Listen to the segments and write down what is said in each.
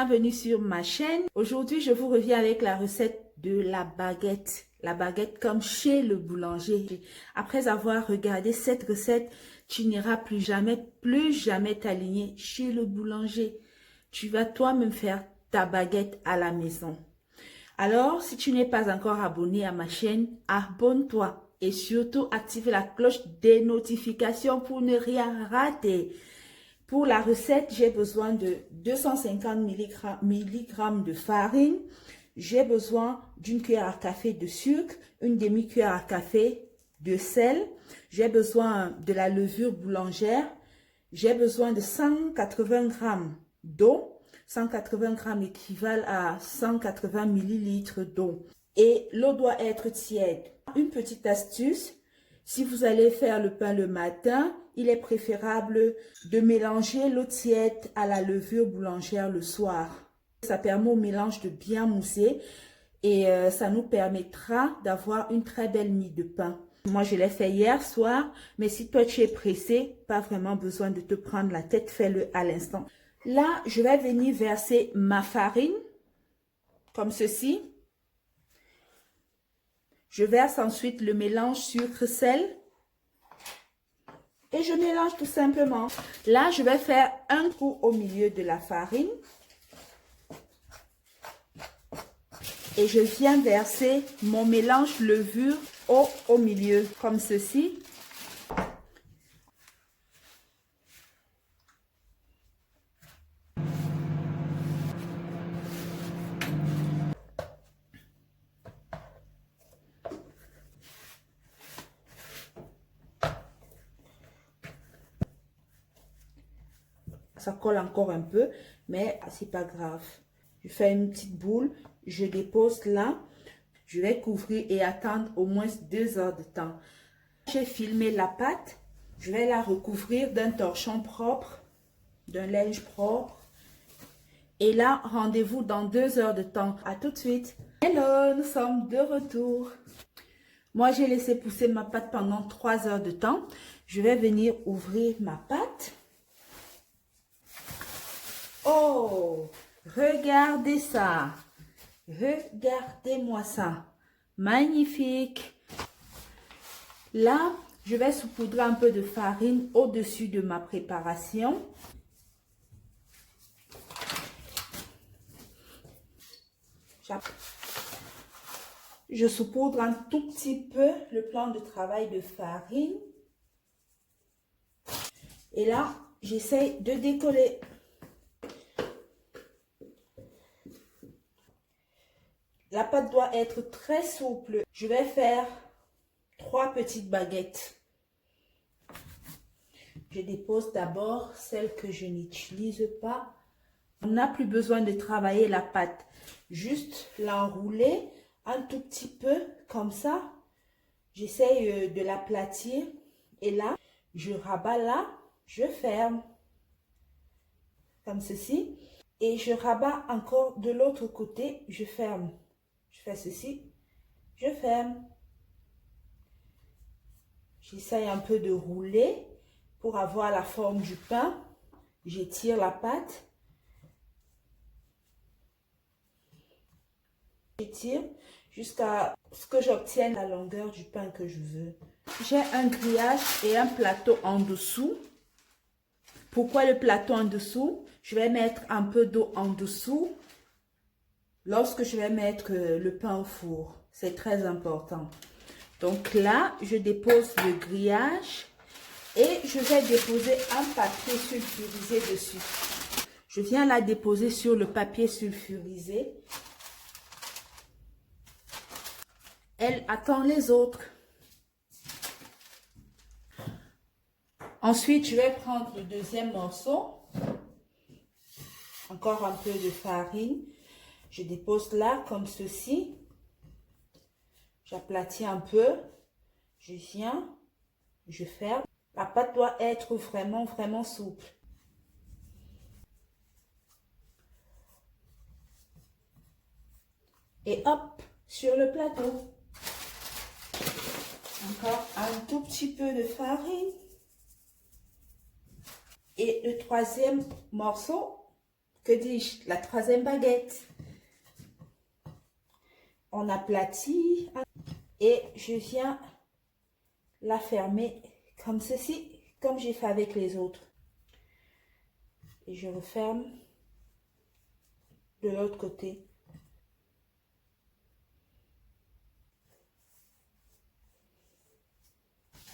bienvenue sur ma chaîne. Aujourd'hui, je vous reviens avec la recette de la baguette. La baguette comme chez le boulanger. Après avoir regardé cette recette, tu n'iras plus jamais t'aligner chez le boulanger. Tu vas toi-même faire ta baguette à la maison. Alors, si tu n'es pas encore abonné à ma chaîne, abonne-toi et surtout active la cloche des notifications pour ne rien rater. Pour la recette, j'ai besoin de 250 mg de farine. J'ai besoin d'une cuillère à café de sucre, une demi-cuillère à café de sel. J'ai besoin de la levure boulangère. J'ai besoin de 180 g d'eau. 180 g équivalent à 180 ml d'eau. Et l'eau doit être tiède. Une petite astuce. Si vous allez faire le pain le matin, il est préférable de mélanger l'eau tiède à la levure boulangère le soir. Ça permet au mélange de bien mousser et ça nous permettra d'avoir une très belle mie de pain. Moi, je l'ai fait hier soir, mais si toi tu es pressé, pas vraiment besoin de te prendre la tête, fais-le à l'instant. Là, je vais venir verser ma farine, comme ceci. Je verse ensuite le mélange sucre-sel. Et je mélange tout simplement. Là, je vais faire un trou au milieu de la farine. Et je viens verser mon mélange levure au milieu, comme ceci. Ça colle encore un peu, mais c'est pas grave. Je fais une petite boule, je dépose là. Je vais couvrir et attendre au moins 2 heures de temps. J'ai filmé la pâte. Je vais la recouvrir d'un torchon propre, d'un linge propre. Et là, rendez-vous dans 2 heures de temps. À tout de suite. Hello, nous sommes de retour. Moi, j'ai laissé pousser ma pâte pendant 3 heures de temps. Je vais venir ouvrir ma pâte. Oh, regardez ça. Regardez-moi ça. Magnifique. Là, je vais saupoudrer un peu de farine au-dessus de ma préparation. Je saupoudre un tout petit peu le plan de travail de farine. Et là, j'essaie de décoller. La pâte doit être très souple. Je vais faire 3 petites baguettes. Je dépose d'abord celle que je n'utilise pas. On n'a plus besoin de travailler la pâte. Juste l'enrouler un tout petit peu comme ça. J'essaye de l'aplatir. Et là, je rabats là, je ferme. Comme ceci. Et je rabats encore de l'autre côté, je ferme. Je fais ceci, je ferme. J'essaye un peu de rouler pour avoir la forme du pain. J'étire la pâte. J'étire jusqu'à ce que j'obtienne la longueur du pain que je veux. J'ai un grillage et un plateau en dessous. Pourquoi le plateau en dessous? Je vais mettre un peu d'eau en dessous lorsque je vais mettre le pain au four. C'est très important. Donc là, je dépose le grillage et je vais déposer un papier sulfurisé dessus. Je viens la déposer sur le papier sulfurisé. Elle attend les autres. Ensuite, je vais prendre le deuxième morceau. Encore un peu de farine. Je dépose là comme ceci. J'aplatis un peu. Je viens. Je ferme. La pâte doit être vraiment souple. Et hop, sur le plateau. Encore un tout petit peu de farine. Et le troisième morceau que dis-je, la troisième baguette. On aplatit et je viens la fermer comme ceci, comme j'ai fait avec les autres. Et je referme de l'autre côté.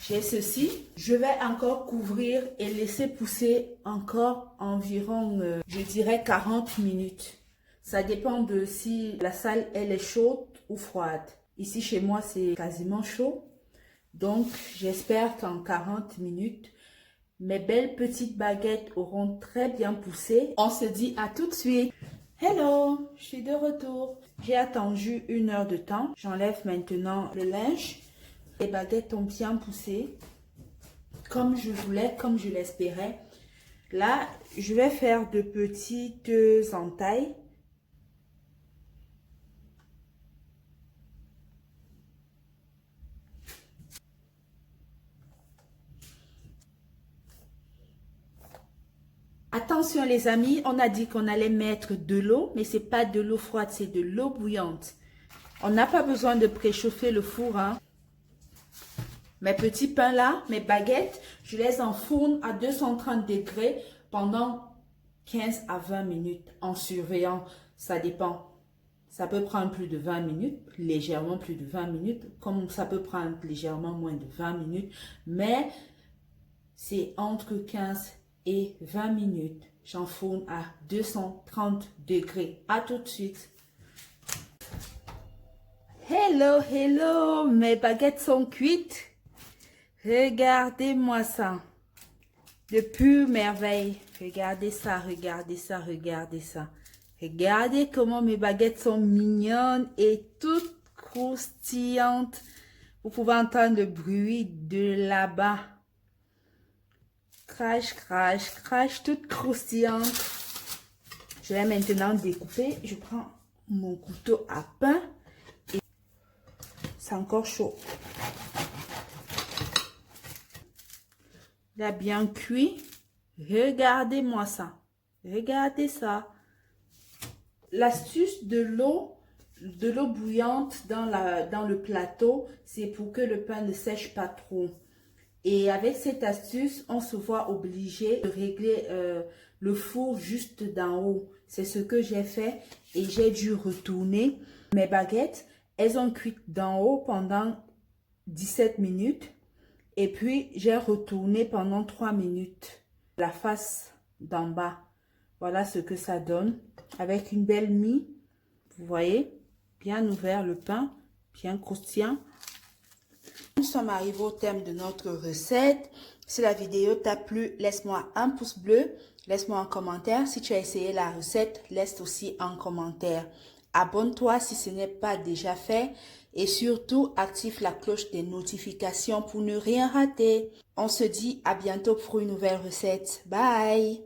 J'ai ceci. Je vais encore couvrir et laisser pousser encore environ, je dirais 40 minutes. Ça dépend de si la salle, elle est chaude ou froide. Ici, chez moi, c'est quasiment chaud. Donc, j'espère qu'en 40 minutes, mes belles petites baguettes auront très bien poussé. On se dit à tout de suite. Hello, je suis de retour. J'ai attendu 1 heure de temps. J'enlève maintenant le linge. Les baguettes ont bien poussé, comme je voulais, comme je l'espérais. Là, je vais faire de petites entailles. Attention les amis, on a dit qu'on allait mettre de l'eau, mais c'est pas de l'eau froide, c'est de l'eau bouillante. On n'a pas besoin de préchauffer le four, hein. Mes petits pains là, mes baguettes, je les enfourne à 230 degrés pendant 15 à 20 minutes en surveillant. Ça dépend. Ça peut prendre plus de 20 minutes, légèrement plus de 20 minutes, comme ça peut prendre légèrement moins de 20 minutes. Mais c'est entre 15 et 20 minutes. J'enfourne à 230 degrés. À tout de suite. Hello, hello, mes baguettes sont cuites. Regardez-moi ça. De pure merveille. Regardez ça, regardez ça, regardez ça. Regardez comment mes baguettes sont mignonnes et toutes croustillantes. Vous pouvez entendre le bruit de là-bas. Crash, crash, crash, toutes croustillantes. Je vais maintenant découper. Je prends mon couteau à pain. Et c'est encore chaud. Il a bien cuit. Regardez-moi ça. Regardez ça. L'astuce de l'eau bouillante dans le plateau, c'est pour que le pain ne sèche pas trop. Et avec cette astuce, on se voit obligé de régler le four juste d'en haut. C'est ce que j'ai fait et j'ai dû retourner. Mes baguettes, elles ont cuit d'en haut pendant 17 minutes. Et puis, j'ai retourné pendant 3 minutes la face d'en bas. Voilà ce que ça donne. Avec une belle mie, vous voyez, bien ouvert le pain, bien croustillant. Nous sommes arrivés au terme de notre recette. Si la vidéo t'a plu, laisse-moi un pouce bleu. Laisse-moi un commentaire. Si tu as essayé la recette, laisse aussi un commentaire. Abonne-toi si ce n'est pas déjà fait. Et surtout, active la cloche des notifications pour ne rien rater. On se dit à bientôt pour une nouvelle recette. Bye!